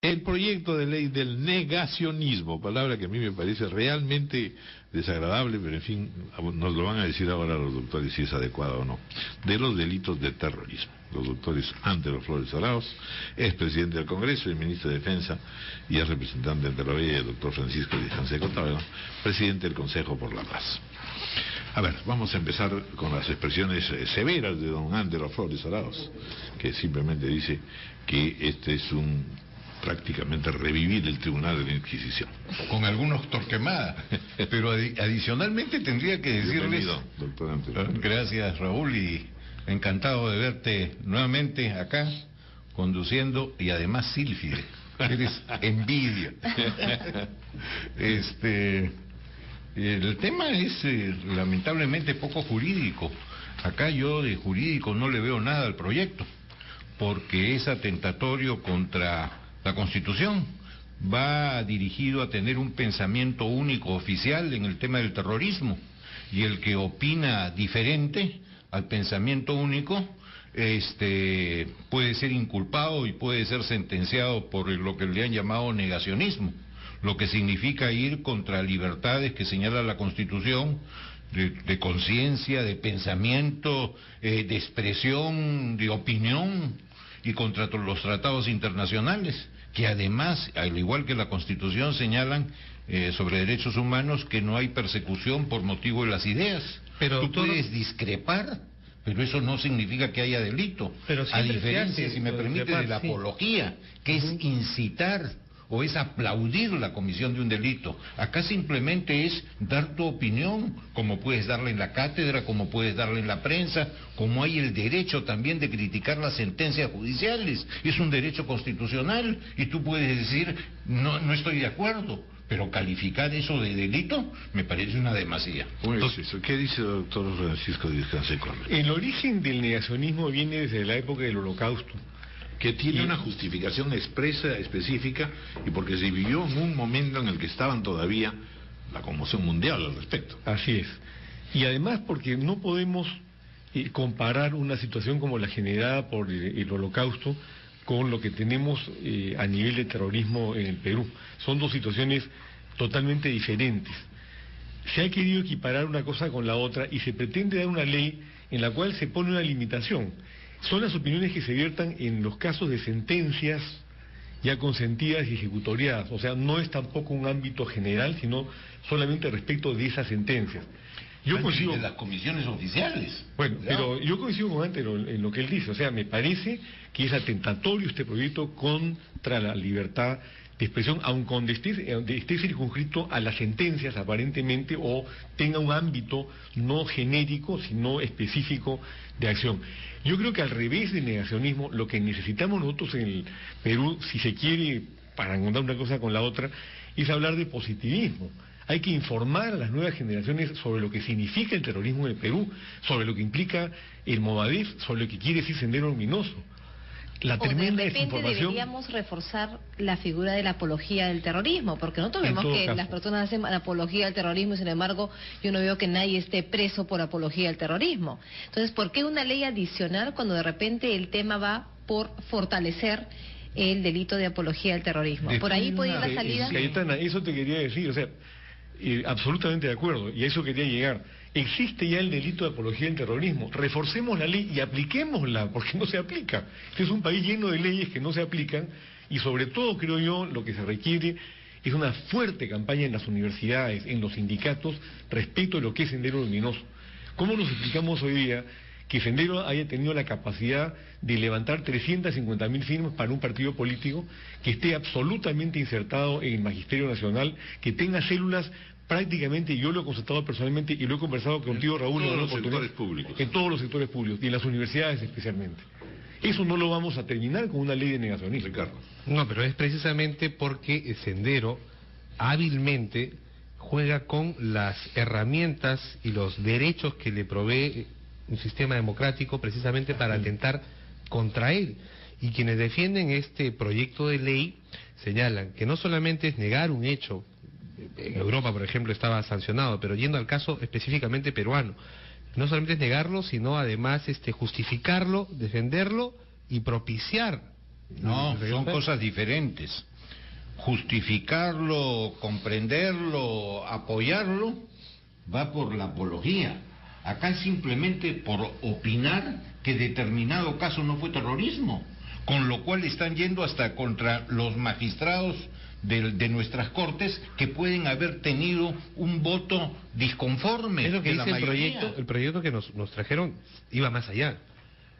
El proyecto de ley del negacionismo, palabra que a mí me parece realmente desagradable, pero en fin, nos lo van a decir ahora los doctores si es adecuado o no, de los delitos de terrorismo. Los doctores Antero Flores Arauz, es presidente del Congreso y ministro de Defensa, y es representante ante la OEA, el doctor Francisco Díaz Canseco Távora, presidente del Consejo por la Paz. A ver, vamos a empezar con las expresiones severas de don Antero Flores Arauz, que simplemente dice que este es prácticamente revivir el Tribunal de la Inquisición. Con algunos Torquemada, pero adicionalmente tendría que decirles... Bienvenido, doctor Antero. Gracias, Raúl, y encantado de verte nuevamente acá, conduciendo, y además sílfide. Eres envidia. El tema es lamentablemente poco jurídico. Acá yo de jurídico no le veo nada al proyecto, porque es atentatorio contra la Constitución. Va dirigido a tener un pensamiento único oficial en el tema del terrorismo, y el que opina diferente al pensamiento único puede ser inculpado y puede ser sentenciado por lo que le han llamado negacionismo, lo que significa ir contra libertades que señala la Constitución, de conciencia, de pensamiento, de expresión, de opinión, y contra los tratados internacionales, que además, al igual que la Constitución, señalan sobre derechos humanos que no hay persecución por motivo de las ideas. Pero tú puedes discrepar, pero eso no significa que haya delito. Pero a diferencia, si me permite, de la apología, que es incitar o es aplaudir la comisión de un delito. Acá simplemente es dar tu opinión, como puedes darla en la cátedra, como puedes darla en la prensa, como hay el derecho también de criticar las sentencias judiciales. Es un derecho constitucional y tú puedes decir, no estoy de acuerdo. Pero calificar eso de delito me parece una demasía. ¿Qué dice el doctor Francisco Díaz Canseco? El origen del negacionismo viene desde la época del Holocausto, que tiene una justificación expresa, específica, y porque se vivió en un momento en el que estaban todavía la conmoción mundial al respecto. Así es. Y además porque no podemos comparar una situación como la generada por el Holocausto con lo que tenemos a nivel de terrorismo en el Perú. Son dos situaciones totalmente diferentes. Se ha querido equiparar una cosa con la otra y se pretende dar una ley en la cual se pone una limitación. Son las opiniones que se viertan en los casos de sentencias ya consentidas y ejecutoriadas. O sea, no es tampoco un ámbito general, sino solamente respecto de esas sentencias. Yo coincido de las comisiones oficiales. Bueno, pero yo coincido con Antero en lo que él dice. O sea, me parece que es atentatorio este proyecto contra la libertad de expresión, aun cuando esté circunscrito a las sentencias aparentemente, o tenga un ámbito no genérico, sino específico de acción. Yo creo que al revés del negacionismo, lo que necesitamos nosotros en el Perú, si se quiere, para encontrar una cosa con la otra, es hablar de positivismo. Hay que informar a las nuevas generaciones sobre lo que significa el terrorismo en el Perú, sobre lo que implica el Movadef, sobre lo que quiere decir Sendero Luminoso. La tremenda desinformación. Deberíamos reforzar la figura de la apología del terrorismo, porque nosotros vemos que las personas hacen apología del terrorismo y sin embargo yo no veo que nadie esté preso por apología del terrorismo. Entonces, ¿por qué una ley adicional cuando de repente el tema va por fortalecer el delito de apología del terrorismo? Por ahí puede ir la salida. Cayetana, eso te quería decir, o sea, absolutamente de acuerdo, y a eso quería llegar. Existe ya el delito de apología del terrorismo. Reforcemos la ley y apliquémosla, porque no se aplica. Este es un país lleno de leyes que no se aplican, y sobre todo, creo yo, lo que se requiere es una fuerte campaña en las universidades, en los sindicatos, respecto de lo que es Sendero Luminoso. ¿Cómo nos explicamos hoy día que Sendero haya tenido la capacidad de levantar 350.000 firmas para un partido político que esté absolutamente insertado en el Magisterio Nacional, que tenga células prácticamente, yo lo he constatado personalmente y lo he conversado contigo, Raúl, en todos los sectores públicos. En todos los sectores públicos y en las universidades especialmente? Eso no lo vamos a terminar con una ley de negacionismo. Ricardo. No, pero es precisamente porque el Sendero hábilmente juega con las herramientas y los derechos que le provee un sistema democrático precisamente para atentar contra él. Y quienes defienden este proyecto de ley señalan que no solamente es negar un hecho, en Europa por ejemplo estaba sancionado, pero yendo al caso específicamente peruano, no solamente es negarlo, sino además justificarlo, defenderlo y propiciar. No, son cosas diferentes. justificarlo, comprenderlo, apoyarlo, va por la apología. Acá es simplemente por opinar que determinado caso no fue terrorismo, con lo cual están yendo hasta contra los magistrados de nuestras cortes que pueden haber tenido un voto disconforme. Es lo que de dice la mayoría. el proyecto que nos trajeron iba más allá.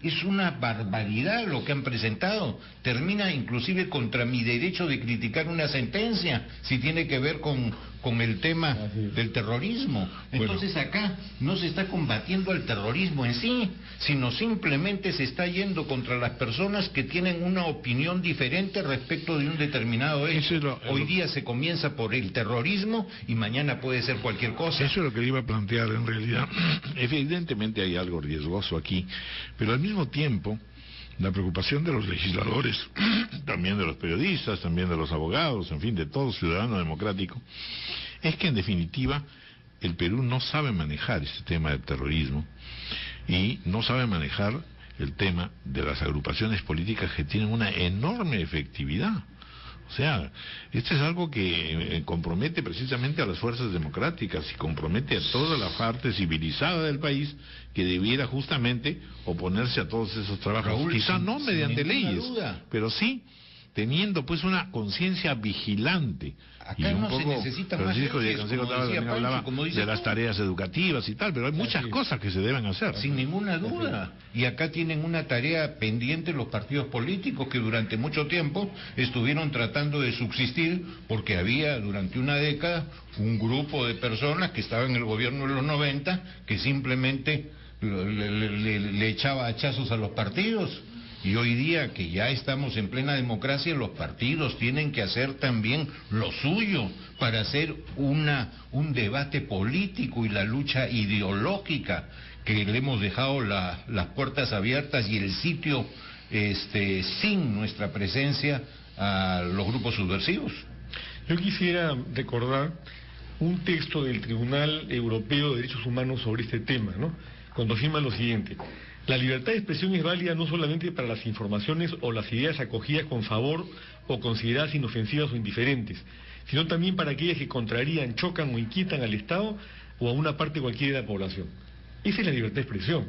Es una barbaridad lo que han presentado. Termina inclusive contra mi derecho de criticar una sentencia, si tiene que ver con el tema del terrorismo. Entonces acá no se está combatiendo al terrorismo en sí, sino simplemente se está yendo contra las personas que tienen una opinión diferente respecto de un determinado hecho. Hoy día se comienza por el terrorismo y mañana puede ser cualquier cosa. Eso es lo que le iba a plantear en realidad. Evidentemente hay algo riesgoso aquí, pero al mismo tiempo la preocupación de los legisladores, también de los periodistas, también de los abogados, en fin, de todo ciudadano democrático, es que en definitiva el Perú no sabe manejar este tema del terrorismo y no sabe manejar el tema de las agrupaciones políticas que tienen una enorme efectividad. O sea, esto es algo que compromete precisamente a las fuerzas democráticas y compromete a toda la parte civilizada del país que debiera justamente oponerse a todos esos trabajos. Raúl, quizá no mediante leyes, duda, pero sí teniendo pues una conciencia vigilante. Acá y un no poco, se necesita más Francisco leyes, de Canseco como decía también Pancho, hablaba como dices de las tú. tareas educativas y tal, pero hay muchas cosas que se deben hacer. Sin ninguna duda. Y acá tienen una tarea pendiente los partidos políticos que durante mucho tiempo estuvieron tratando de subsistir porque había durante una década un grupo de personas que estaban en el gobierno de los 90 que simplemente le echaba hachazos a los partidos. Y hoy día que ya estamos en plena democracia, los partidos tienen que hacer también lo suyo para hacer un debate político y la lucha ideológica, que le hemos dejado las puertas abiertas y el sitio sin nuestra presencia a los grupos subversivos. Yo quisiera recordar un texto del Tribunal Europeo de Derechos Humanos sobre este tema, ¿no? Cuando afirma lo siguiente: la libertad de expresión es válida no solamente para las informaciones o las ideas acogidas con favor o consideradas inofensivas o indiferentes, sino también para aquellas que contrarían, chocan o inquietan al Estado o a una parte cualquiera de la población. Esa es la libertad de expresión.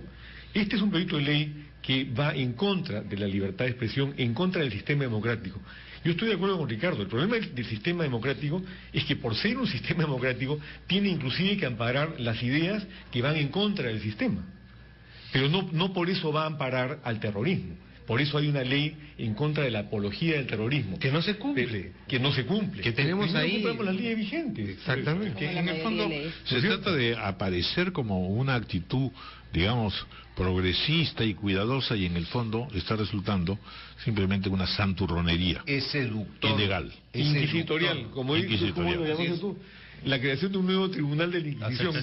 Este es un proyecto de ley que va en contra de la libertad de expresión, en contra del sistema democrático. Yo estoy de acuerdo con Ricardo. El problema del sistema democrático es que por ser un sistema democrático tiene inclusive que amparar las ideas que van en contra del sistema. Pero no por eso va a amparar al terrorismo. Por eso hay una ley en contra de la apología del terrorismo. Que no se cumple. Que no se cumple. Que tenemos primero ahí... cumplamos las leyes vigentes. Exactamente. Que en el fondo se trata de aparecer como una actitud, digamos, progresista y cuidadosa, y en el fondo está resultando simplemente una santurronería. Es seductor. Ilegal. Inquisitorial, como lo llamaste tú. La creación de un nuevo tribunal de la Inquisición.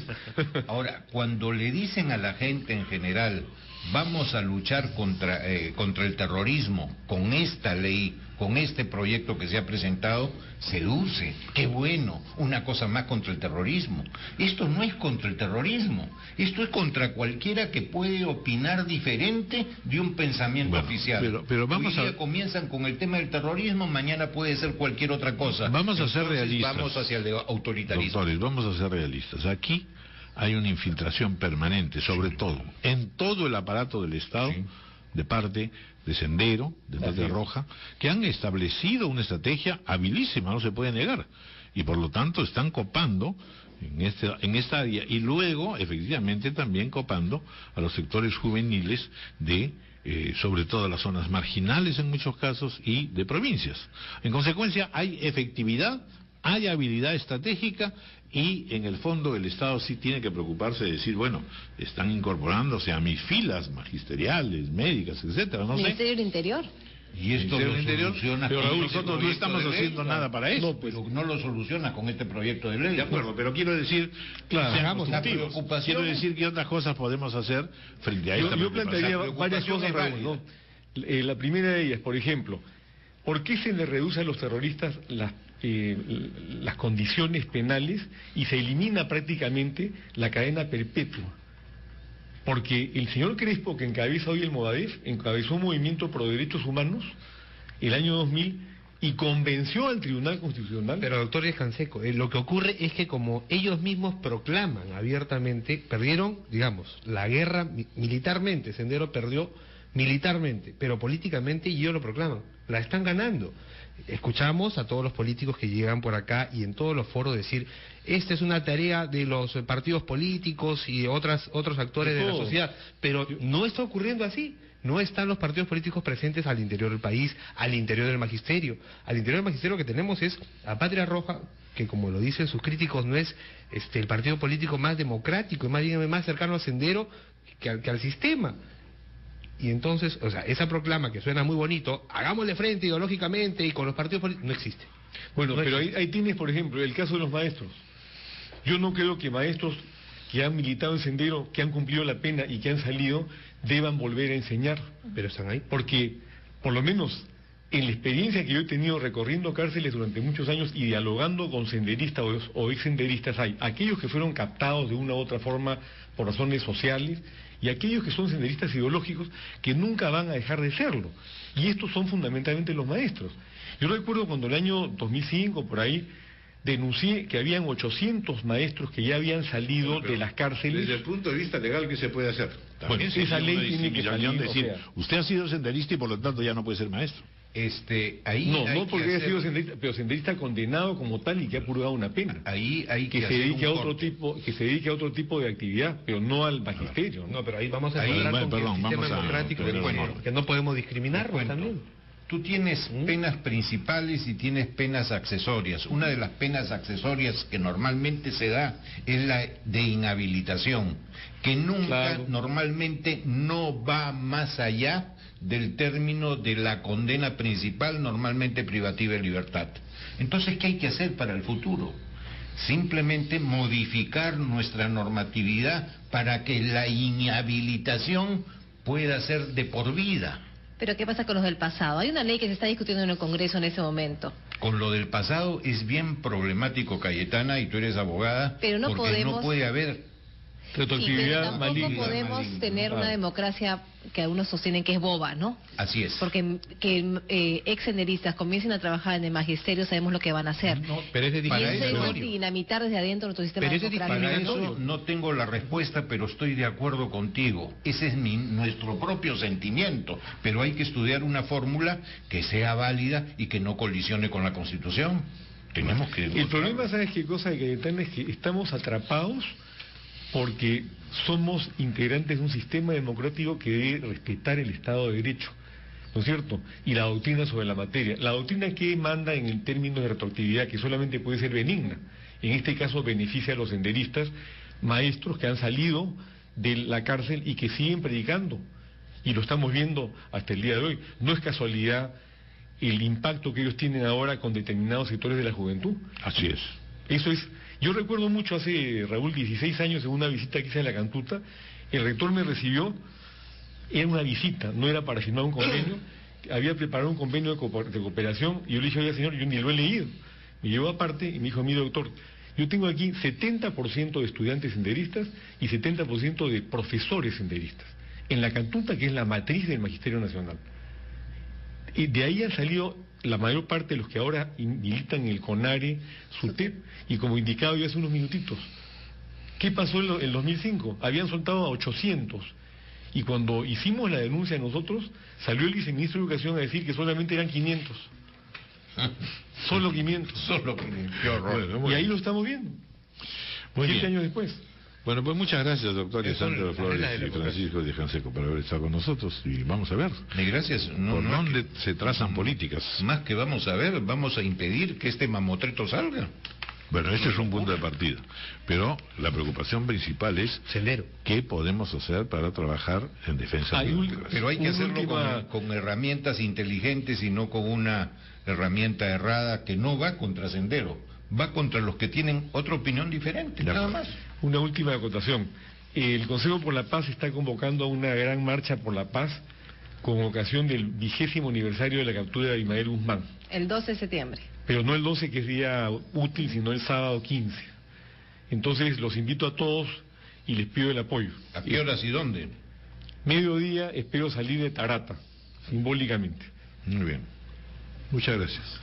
Ahora, cuando le dicen a la gente en general, vamos a luchar contra el terrorismo con esta ley, con este proyecto que se ha presentado, seduce. Qué bueno, una cosa más contra el terrorismo. Esto no es contra el terrorismo, esto es contra cualquiera que puede opinar diferente de un pensamiento oficial. Pero vamos Hoy día comienzan con el tema del terrorismo, mañana puede ser cualquier otra cosa. Vamos a ser realistas. Vamos hacia el autoritarismo. Doctores, vamos a ser realistas. Aquí hay una infiltración permanente, sobre todo, en todo el aparato del Estado, de parte de Sendero, de Patria Roja, que han establecido una estrategia habilísima, no se puede negar, y por lo tanto están copando en esta área, y luego, efectivamente, también copando a los sectores juveniles de sobre todo las zonas marginales en muchos casos y de provincias. En consecuencia, hay efectividad, hay habilidad estratégica, y en el fondo el Estado sí tiene que preocuparse de decir, bueno, están incorporándose a mis filas magisteriales, médicas, etcétera, no sé. Ministerio del Interior. Y esto lo soluciona. Pero con Raúl, este nosotros no estamos haciendo nada para eso. No, pero no lo soluciona con este proyecto de ley. De acuerdo, pero quiero decir, Claro, la preocupación. quiero decir que otras cosas podemos hacer frente a esta Yo plantearía varias preocupación cosas, es Raúl, ¿no? La primera de ellas, por ejemplo, ¿por qué se le reduce a los terroristas las condiciones penales y se elimina prácticamente la cadena perpetua? Porque el señor Crespo, que encabeza hoy el Movadef, encabezó un movimiento pro derechos humanos el año 2000 y convenció al Tribunal Constitucional. Pero doctor Canseco, lo que ocurre es que como ellos mismos proclaman abiertamente, perdieron, digamos, la guerra militarmente, Sendero perdió militarmente, pero políticamente ellos lo proclaman, la están ganando. Escuchamos a todos los políticos que llegan por acá y en todos los foros decir, esta es una tarea de los partidos políticos y otros actores de la sociedad, pero no está ocurriendo así. No están los partidos políticos presentes al interior del país, al interior del magisterio. Al interior del magisterio que tenemos es a Patria Roja, que como lo dicen sus críticos no es el partido político más democrático y más cercano al Sendero que al sistema. Y entonces, o sea, esa proclama que suena muy bonito, hagámosle frente ideológicamente y con los partidos políticos, no existe. Bueno, no pero existe. ahí tienes, por ejemplo, el caso de los maestros. Yo no creo que maestros que han militado en Sendero, que han cumplido la pena y que han salido, deban volver a enseñar. Pero están ahí. Porque, por lo menos, en la experiencia que yo he tenido recorriendo cárceles durante muchos años y dialogando con senderistas o ex senderistas, hay aquellos que fueron captados de una u otra forma por razones sociales y aquellos que son senderistas ideológicos que nunca van a dejar de serlo. Y estos son fundamentalmente los maestros. Yo recuerdo cuando en el año 2005, por ahí, denuncié que habían 800 maestros que ya habían salido de las cárceles. Desde el punto de vista legal, ¿qué se puede hacer? También Bueno, esa ley tiene que salir, decir, usted ha sido senderista y por lo tanto ya no puede ser maestro. Ahí no porque haya sido senderista, pero senderista condenado como tal y que ha purgado una pena. Ahí hay que se dedique a otro tipo de actividad, pero no al magisterio. No, pero ahí vamos a Ahí, hablar con perdón, el sistema vamos a- democrático, pero que no podemos discriminar también. Tú tienes penas principales y tienes penas accesorias. Una de las penas accesorias que normalmente se da es la de inhabilitación, que nunca normalmente no va más allá del término de la condena principal, normalmente privativa de libertad. Entonces, ¿qué hay que hacer para el futuro? Simplemente modificar nuestra normatividad para que la inhabilitación pueda ser de por vida. Pero ¿qué pasa con los del pasado? Hay una ley que se está discutiendo en el Congreso en ese momento. Con lo del pasado es bien problemático, Cayetana, y tú eres abogada, pero no porque podemos... no puede haber retroactividad tampoco maligna. podemos tener una democracia que algunos sostienen que es boba, ¿no? Así es. Porque que ex senderistas comiencen a trabajar en el magisterio, sabemos lo que van a hacer. No, pero es de Y eso discriminatorio. es dinamitar desde adentro nuestro sistema Pero es de democrático. Para discriminatorio. eso no tengo la respuesta, pero estoy de acuerdo contigo. Ese es nuestro propio sentimiento, pero hay que estudiar una fórmula que sea válida y que no colisione con la Constitución. Tenemos que... El problema, ¿sabes qué cosa, Cayetana? Es que estamos atrapados porque somos integrantes de un sistema democrático que debe respetar el Estado de Derecho, ¿no es cierto? Y la doctrina sobre la materia. La doctrina que manda en el término de retroactividad, que solamente puede ser benigna. En este caso beneficia a los senderistas, maestros que han salido de la cárcel y que siguen predicando. Y lo estamos viendo hasta el día de hoy. No es casualidad el impacto que ellos tienen ahora con determinados sectores de la juventud. Así es. Eso es. Yo recuerdo mucho hace, Raúl, 16 años en una visita que hice a la Cantuta, el rector me recibió, era una visita, no era para firmar un convenio, había preparado un convenio de cooperación y yo le dije, oiga señor, yo ni lo he leído. Me llevó aparte y me dijo, mire doctor, yo tengo aquí 70% de estudiantes senderistas y 70% de profesores senderistas, en la Cantuta, que es la matriz del Magisterio Nacional. Y de ahí han salido la mayor parte de los que ahora militan en el CONARE, SUTEP, y como indicaba yo hace unos minutitos, ¿qué pasó en el 2005? Habían soltado a 800, y cuando hicimos la denuncia nosotros, salió el viceministro de Educación a decir que solamente eran 500. Solo 500. Solo 500. Qué horror. Y ahí lo estamos viendo. Muy 7 bien. años después. Bueno, pues muchas gracias, doctor Eso es Sandro la Flores regla de la y Francisco de Canseco, por haber estado con nosotros. Y vamos a ver Y gracias. por dónde se trazan políticas. Más que vamos a ver, vamos a impedir que este mamotreto salga. Bueno, este es un punto de partida. Pero la preocupación principal es Sendero. qué podemos hacer para trabajar en defensa de la Pero hay que Una hacerlo última- con herramientas inteligentes y no con una herramienta errada que no va contra Sendero, va contra los que tienen otra opinión diferente, De nada acuerdo. más. Una última acotación. El Consejo por la Paz está convocando a una gran marcha por la paz con ocasión del 20º aniversario de la captura de Abimael Guzmán. El 12 de septiembre. Pero no el 12, que es día útil, sino el sábado 15. Entonces los invito a todos y les pido el apoyo. ¿A qué horas y dónde? Mediodía espero salir de Tarata, simbólicamente. Muy bien. Muchas gracias.